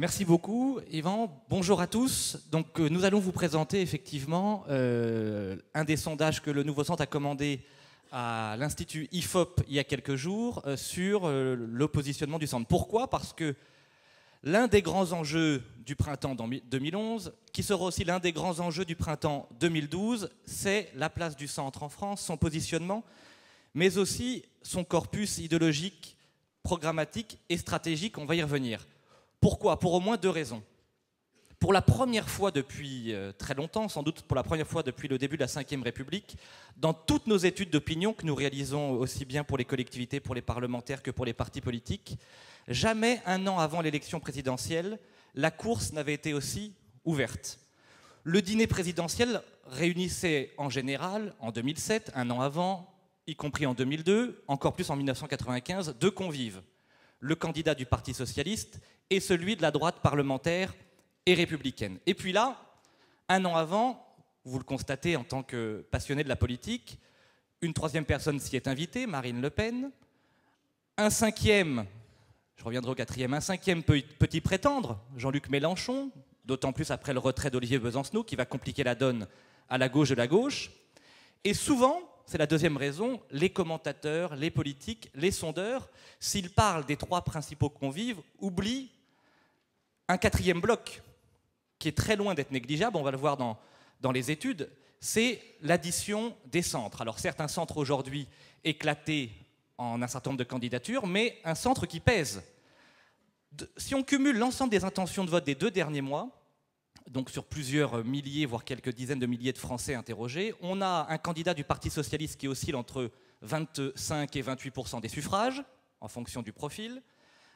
Merci beaucoup, Yvan. Bonjour à tous. Donc, nous allons vous présenter effectivement un des sondages que le Nouveau Centre a commandé à l'Institut IFOP il y a quelques jours sur le positionnement du centre. Pourquoi? Parce que l'un des grands enjeux du printemps 2011, qui sera aussi l'un des grands enjeux du printemps 2012, c'est la place du centre en France, son positionnement, mais aussi son corpus idéologique, programmatique et stratégique. On va y revenir. Pourquoi? Pour au moins deux raisons. Pour la première fois depuis très longtemps, sans doute pour la première fois depuis le début de la Ve République, dans toutes nos études d'opinion que nous réalisons aussi bien pour les collectivités, pour les parlementaires que pour les partis politiques, jamais un an avant l'élection présidentielle, la course n'avait été aussi ouverte. Le dîner présidentiel réunissait en général, en 2007, un an avant, y compris en 2002, encore plus en 1995, deux convives. Le candidat du Parti socialiste et celui de la droite parlementaire et républicaine. Et puis là, un an avant, vous le constatez en tant que passionné de la politique, une troisième personne s'y est invitée, Marine Le Pen. Un cinquième, je reviendrai au quatrième, un cinquième petit prétendre, Jean-Luc Mélenchon, d'autant plus après le retrait d'Olivier Besancenot, qui va compliquer la donne à la gauche de la gauche. Et souvent, c'est la deuxième raison, les commentateurs, les politiques, les sondeurs, s'ils parlent des trois principaux convives, oublient un quatrième bloc qui est très loin d'être négligeable, on va le voir dans les études, c'est l'addition des centres. Alors certes, un centre aujourd'hui éclaté en un certain nombre de candidatures, mais un centre qui pèse. Si on cumule l'ensemble des intentions de vote des 2 derniers mois, donc sur plusieurs milliers, voire quelques dizaines de milliers de Français interrogés, on a un candidat du Parti socialiste qui oscille entre 25 et 28% des suffrages, en fonction du profil,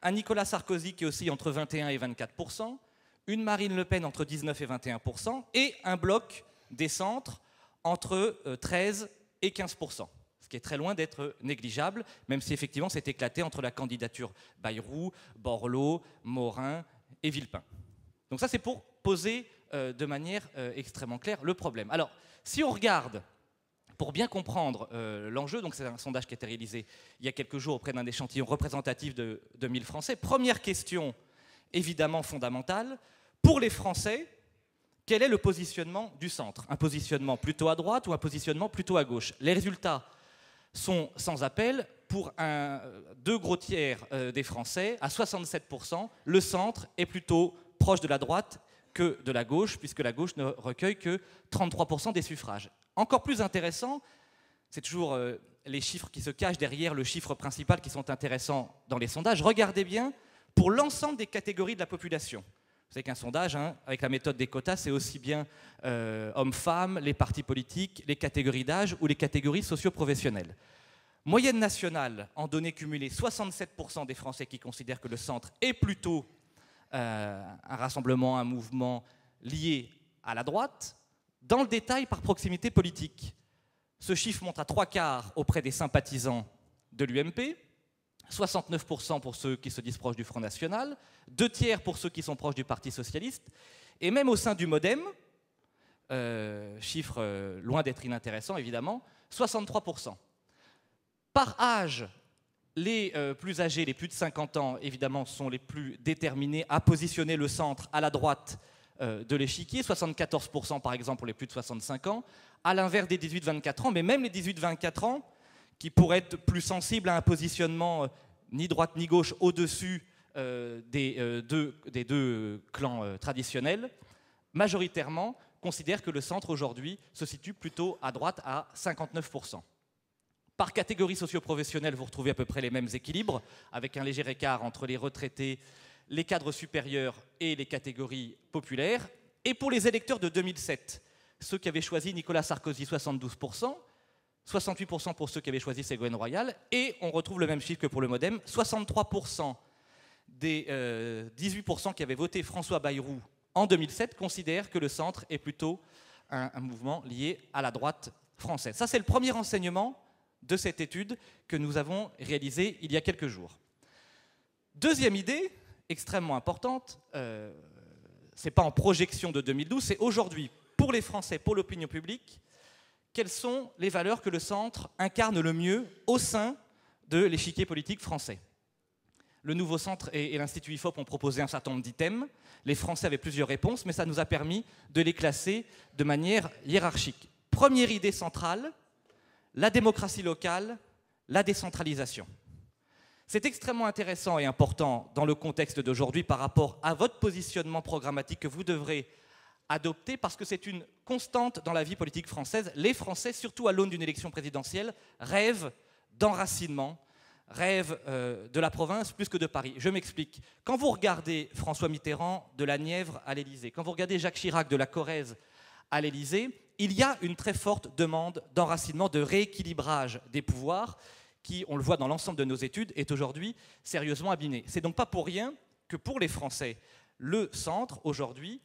un Nicolas Sarkozy qui oscille entre 21 et 24%, une Marine Le Pen entre 19 et 21%, et un bloc des centres entre 13 et 15%, ce qui est très loin d'être négligeable, même si effectivement c'est éclaté entre la candidature Bayrou, Borloo, Morin et Villepin. Donc ça c'est pour poser de manière extrêmement claire le problème. Alors, si on regarde, pour bien comprendre l'enjeu, donc c'est un sondage qui a été réalisé il y a quelques jours auprès d'un échantillon représentatif de 1000 Français. Première question, évidemment fondamentale, pour les Français, quel est le positionnement du centre? Un positionnement plutôt à droite ou un positionnement plutôt à gauche? Les résultats sont sans appel. Pour deux gros tiers des Français, à 67%, le centre est plutôt proche de la droite que de la gauche, puisque la gauche ne recueille que 33% des suffrages. Encore plus intéressant, c'est toujours les chiffres qui se cachent derrière le chiffre principal qui sont intéressants dans les sondages. Regardez bien, pour l'ensemble des catégories de la population. Vous savez qu'un sondage, avec la méthode des quotas, c'est aussi bien hommes-femmes, les partis politiques, les catégories d'âge ou les catégories socio-professionnelles. Moyenne nationale, en données cumulées, 67% des Français qui considèrent que le centre est plutôt un rassemblement, un mouvement lié à la droite. Dans le détail, par proximité politique, ce chiffre monte à 3/4 auprès des sympathisants de l'UMP, 69% pour ceux qui se disent proches du Front National, 2/3 pour ceux qui sont proches du Parti Socialiste, et même au sein du MoDem, chiffre loin d'être inintéressant évidemment, 63%. Par âge, les plus âgés, les plus de 50 ans, évidemment, sont les plus déterminés à positionner le centre à la droite de l'échiquier, 74% par exemple pour les plus de 65 ans, à l'inverse des 18-24 ans, mais même les 18-24 ans, qui pourraient être plus sensibles à un positionnement ni droite ni gauche au-dessus des deux clans traditionnels, majoritairement considèrent que le centre aujourd'hui se situe plutôt à droite à 59%. Par catégorie socio-professionnelle, vous retrouvez à peu près les mêmes équilibres, avec un léger écart entre les retraités, les cadres supérieurs et les catégories populaires. Et pour les électeurs de 2007, ceux qui avaient choisi Nicolas Sarkozy, 72%, 68% pour ceux qui avaient choisi Ségolène Royal, et on retrouve le même chiffre que pour le MoDem, 63% des 18% qui avaient voté François Bayrou en 2007 considèrent que le centre est plutôt un mouvement lié à la droite française. Ça, c'est le premier enseignement de cette étude que nous avons réalisée il y a quelques jours. Deuxième idée, extrêmement importante, ce n'est pas en projection de 2012, c'est aujourd'hui, pour les Français, pour l'opinion publique, quelles sont les valeurs que le centre incarne le mieux au sein de l'échiquier politique français. Le Nouveau Centre et l'Institut IFOP ont proposé un certain nombre d'items. Les Français avaient plusieurs réponses, mais ça nous a permis de les classer de manière hiérarchique. Première idée centrale, la démocratie locale, la décentralisation. C'est extrêmement intéressant et important dans le contexte d'aujourd'hui par rapport à votre positionnement programmatique que vous devrez adopter, parce que c'est une constante dans la vie politique française. Les Français, surtout à l'aune d'une élection présidentielle, rêvent d'enracinement, rêvent de la province plus que de Paris. Je m'explique. Quand vous regardez François Mitterrand de la Nièvre à l'Élysée, quand vous regardez Jacques Chirac de la Corrèze à l'Élysée, il y a une très forte demande d'enracinement, de rééquilibrage des pouvoirs qui, on le voit dans l'ensemble de nos études, est aujourd'hui sérieusement abîmé. C'est donc pas pour rien que pour les Français, le centre, aujourd'hui,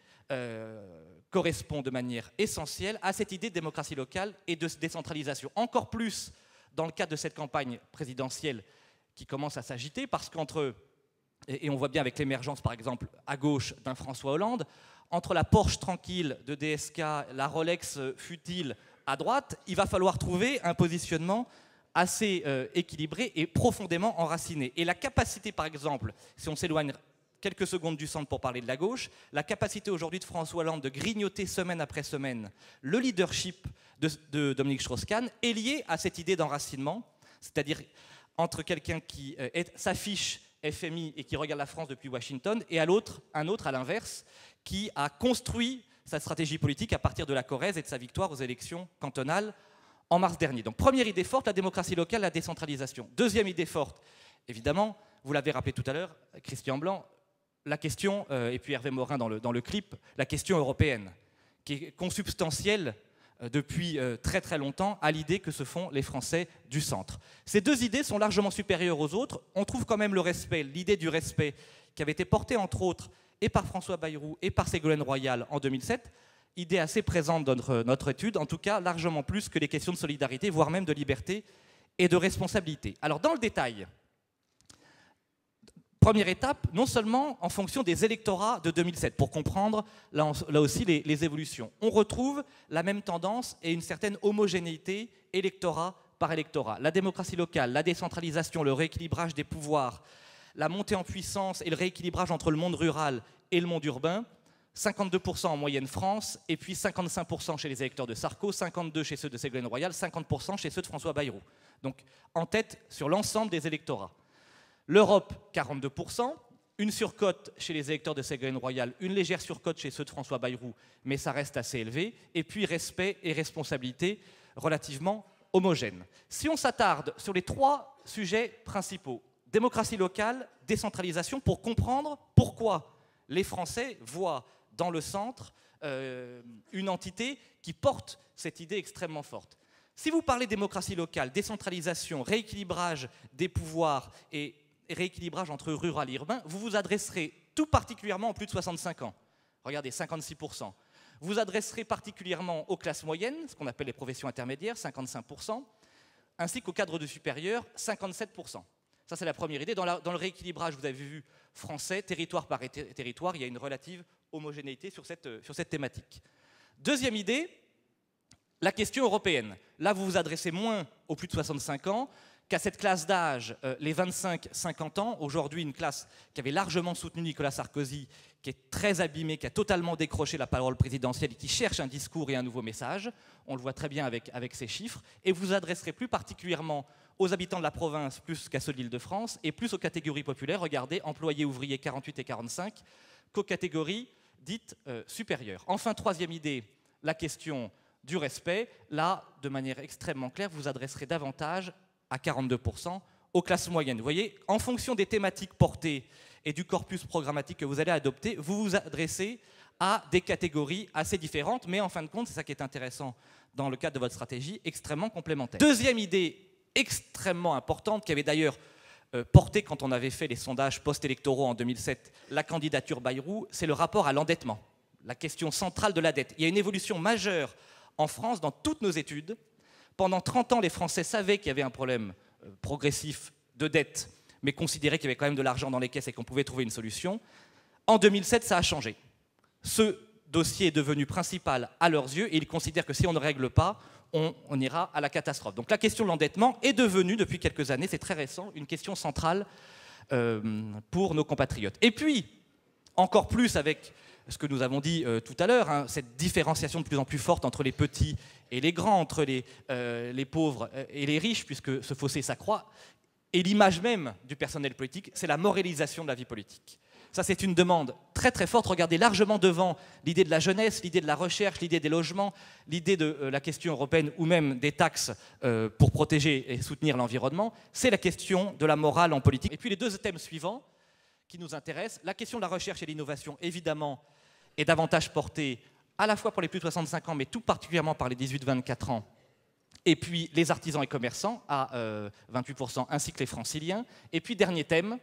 correspond de manière essentielle à cette idée de démocratie locale et de décentralisation. Encore plus dans le cadre de cette campagne présidentielle qui commence à s'agiter, parce qu'entre, et on voit bien avec l'émergence par exemple à gauche d'un François Hollande, entre la Porsche tranquille de DSK, la Rolex futile à droite, il va falloir trouver un positionnement assez équilibré et profondément enraciné. Et la capacité par exemple, si on s'éloigne quelques secondes du centre pour parler de la gauche, la capacité aujourd'hui de François Hollande de grignoter semaine après semaine le leadership de Dominique Strauss-Kahn est liée à cette idée d'enracinement, c'est-à-dire entre quelqu'un qui s'affiche FMI et qui regarde la France depuis Washington, et un autre à l'inverse, qui a construit sa stratégie politique à partir de la Corrèze et de sa victoire aux élections cantonales en mars dernier. Donc première idée forte, la démocratie locale, la décentralisation. Deuxième idée forte, évidemment, vous l'avez rappelé tout à l'heure, Christian Blanc, la question, et puis Hervé Morin dans le clip, la question européenne, qui est consubstantielle depuis très très longtemps à l'idée que se font les Français du centre. Ces deux idées sont largement supérieures aux autres. On trouve quand même le respect, l'idée du respect qui avait été portée entre autres et par François Bayrou et par Ségolène Royal en 2007, idée assez présente dans notre étude, en tout cas largement plus que les questions de solidarité, voire même de liberté et de responsabilité. Alors dans le détail, première étape, non seulement en fonction des électorats de 2007, pour comprendre là aussi les évolutions. On retrouve la même tendance et une certaine homogénéité électorat par électorat. La démocratie locale, la décentralisation, le rééquilibrage des pouvoirs, la montée en puissance et le rééquilibrage entre le monde rural et le monde urbain, 52% en moyenne France, et puis 55% chez les électeurs de Sarko, 52% chez ceux de Ségolène Royal, 50% chez ceux de François Bayrou. Donc en tête sur l'ensemble des électorats. L'Europe, 42%, une surcote chez les électeurs de Ségolène Royal, une légère surcote chez ceux de François Bayrou, mais ça reste assez élevé, et puis respect et responsabilité relativement homogènes. Si on s'attarde sur les trois sujets principaux, démocratie locale, décentralisation, pour comprendre pourquoi les Français voient dans le centre une entité qui porte cette idée extrêmement forte. Si vous parlez démocratie locale, décentralisation, rééquilibrage des pouvoirs et rééquilibrage entre rural et urbain, vous vous adresserez tout particulièrement aux plus de 65 ans. Regardez, 56%. Vous vous adresserez particulièrement aux classes moyennes, ce qu'on appelle les professions intermédiaires, 55%, ainsi qu'aux cadres de supérieurs, 57%. Ça, c'est la première idée. Dans le rééquilibrage, vous avez vu français, territoire par territoire, il y a une relative homogénéité sur cette thématique. Deuxième idée, la question européenne. Là, vous vous adressez moins aux plus de 65 ans, qu'à cette classe d'âge, les 25-50 ans, aujourd'hui une classe qui avait largement soutenu Nicolas Sarkozy, qui est très abîmée, qui a totalement décroché la parole présidentielle et qui cherche un discours et un nouveau message. On le voit très bien avec ces chiffres. Et vous vous adresserez plus particulièrement aux habitants de la province plus qu'à ceux de l'Île-de-France et plus aux catégories populaires, regardez, employés, ouvriers 48 et 45, qu'aux catégories dites supérieures. Enfin, troisième idée, la question du respect. Là, de manière extrêmement claire, vous vous adresserez davantage à 42% aux classes moyennes. Vous voyez, en fonction des thématiques portées et du corpus programmatique que vous allez adopter, vous vous adressez à des catégories assez différentes, mais en fin de compte, c'est ça qui est intéressant dans le cadre de votre stratégie, extrêmement complémentaire. Deuxième idée extrêmement importante, qui avait d'ailleurs porté, quand on avait fait les sondages post-électoraux en 2007, la candidature Bayrou, c'est le rapport à l'endettement, la question centrale de la dette. Il y a une évolution majeure en France dans toutes nos études. Pendant 30 ans, les Français savaient qu'il y avait un problème progressif de dette, mais considéraient qu'il y avait quand même de l'argent dans les caisses et qu'on pouvait trouver une solution. En 2007, ça a changé. Ce dossier est devenu principal à leurs yeux et ils considèrent que si on ne règle pas, on ira à la catastrophe. Donc la question de l'endettement est devenue, depuis quelques années, c'est très récent, une question centrale pour nos compatriotes. Et puis, encore plus avec ce que nous avons dit tout à l'heure, hein, cette différenciation de plus en plus forte entre les petits et les grands, entre les pauvres et les riches, puisque ce fossé s'accroît, et l'image même du personnel politique, c'est la moralisation de la vie politique. Ça, c'est une demande très très forte. Regardez largement devant l'idée de la jeunesse, l'idée de la recherche, l'idée des logements, l'idée de la question européenne ou même des taxes pour protéger et soutenir l'environnement. C'est la question de la morale en politique. Et puis les deux thèmes suivants qui nous intéressent, la question de la recherche et l'innovation, évidemment, est davantage portée à la fois pour les plus de 65 ans, mais tout particulièrement par les 18-24 ans, et puis les artisans et commerçants à 28%, ainsi que les franciliens. Et puis dernier thème,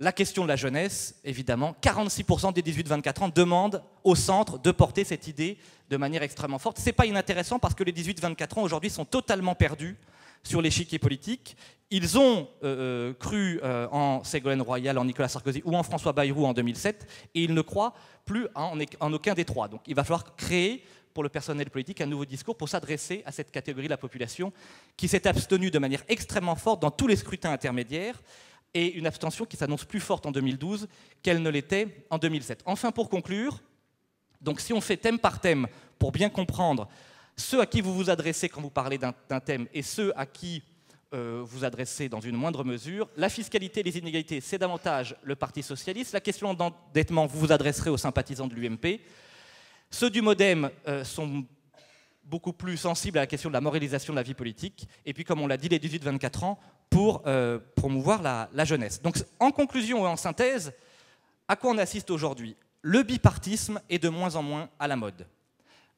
la question de la jeunesse, évidemment, 46% des 18-24 ans demandent au centre de porter cette idée de manière extrêmement forte. Ce n'est pas inintéressant parce que les 18-24 ans aujourd'hui sont totalement perdus sur l'échiquier politique. Ils ont cru en Ségolène Royal, en Nicolas Sarkozy ou en François Bayrou en 2007 et ils ne croient plus en aucun des trois. Donc il va falloir créer pour le personnel politique un nouveau discours pour s'adresser à cette catégorie de la population qui s'est abstenue de manière extrêmement forte dans tous les scrutins intermédiaires et une abstention qui s'annonce plus forte en 2012 qu'elle ne l'était en 2007. Enfin, pour conclure, donc si on fait thème par thème pour bien comprendre ceux à qui vous vous adressez quand vous parlez d'un thème et ceux à qui vous adressez dans une moindre mesure, la fiscalité et les inégalités, c'est davantage le Parti socialiste. La question d'endettement, vous vous adresserez aux sympathisants de l'UMP. Ceux du MoDem sont beaucoup plus sensibles à la question de la moralisation de la vie politique. Et puis, comme on l'a dit, les 18-24 ans pour promouvoir la jeunesse. Donc, en conclusion et en synthèse, à quoi on assiste aujourd'hui? Le bipartisme est de moins en moins à la mode.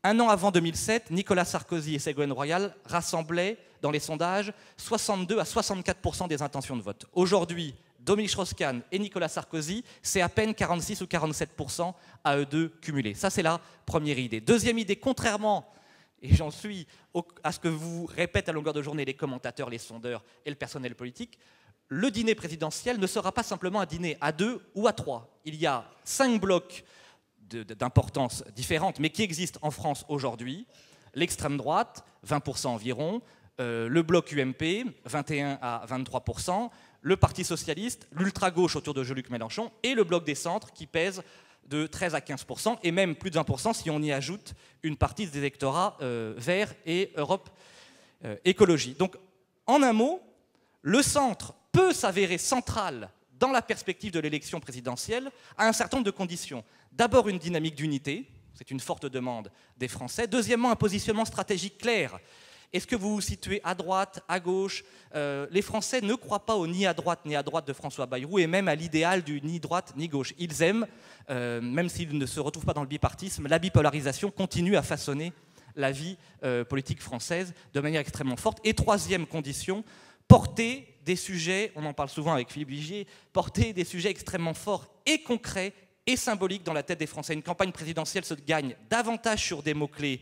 Un an avant 2007, Nicolas Sarkozy et Ségolène Royal rassemblaient dans les sondages 62 à 64% des intentions de vote. Aujourd'hui, Dominique Strauss-Kahn et Nicolas Sarkozy, c'est à peine 46 ou 47% à eux deux cumulés. Ça, c'est la première idée. Deuxième idée, contrairement, et j'en suis à ce que vous répètent à longueur de journée les commentateurs, les sondeurs et le personnel politique, le dîner présidentiel ne sera pas simplement un dîner à 2 ou à 3. Il y a 5 blocs d'importance différentes, mais qui existent en France aujourd'hui. L'extrême droite, 20% environ, le bloc UMP, 21 à 23%, le Parti socialiste, l'ultra-gauche autour de Jean-Luc Mélenchon, et le bloc des centres qui pèse de 13 à 15%, et même plus de 20% si on y ajoute une partie des électorats Verts et Europe Écologie. Donc, en un mot, le centre peut s'avérer central dans la perspective de l'élection présidentielle à un certain nombre de conditions. D'abord, une dynamique d'unité, c'est une forte demande des Français. Deuxièmement, un positionnement stratégique clair. Est-ce que vous vous situez à droite, à gauche? Les Français ne croient pas au ni à droite de François Bayrou et même à l'idéal du ni droite ni gauche. Ils aiment, même s'ils ne se retrouvent pas dans le bipartisme, la bipolarisation continue à façonner la vie politique française de manière extrêmement forte. Et troisième condition, porter des sujets, on en parle souvent avec Philippe Vigier, porter des sujets extrêmement forts et concrets et symboliques dans la tête des Français. Une campagne présidentielle se gagne davantage sur des mots-clés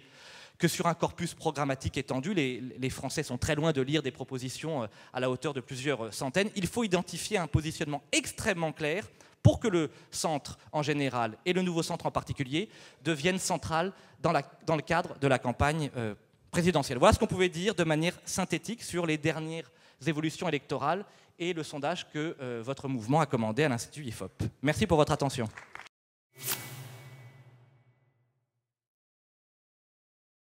que sur un corpus programmatique étendu. Les Français sont très loin de lire des propositions à la hauteur de plusieurs centaines. Il faut identifier un positionnement extrêmement clair pour que le centre en général et le nouveau centre en particulier deviennent centrales dans le cadre de la campagne présidentielle. Voilà ce qu'on pouvait dire de manière synthétique sur les dernières évolutions électorales et le sondage que votre mouvement a commandé à l'Institut IFOP. Merci pour votre attention.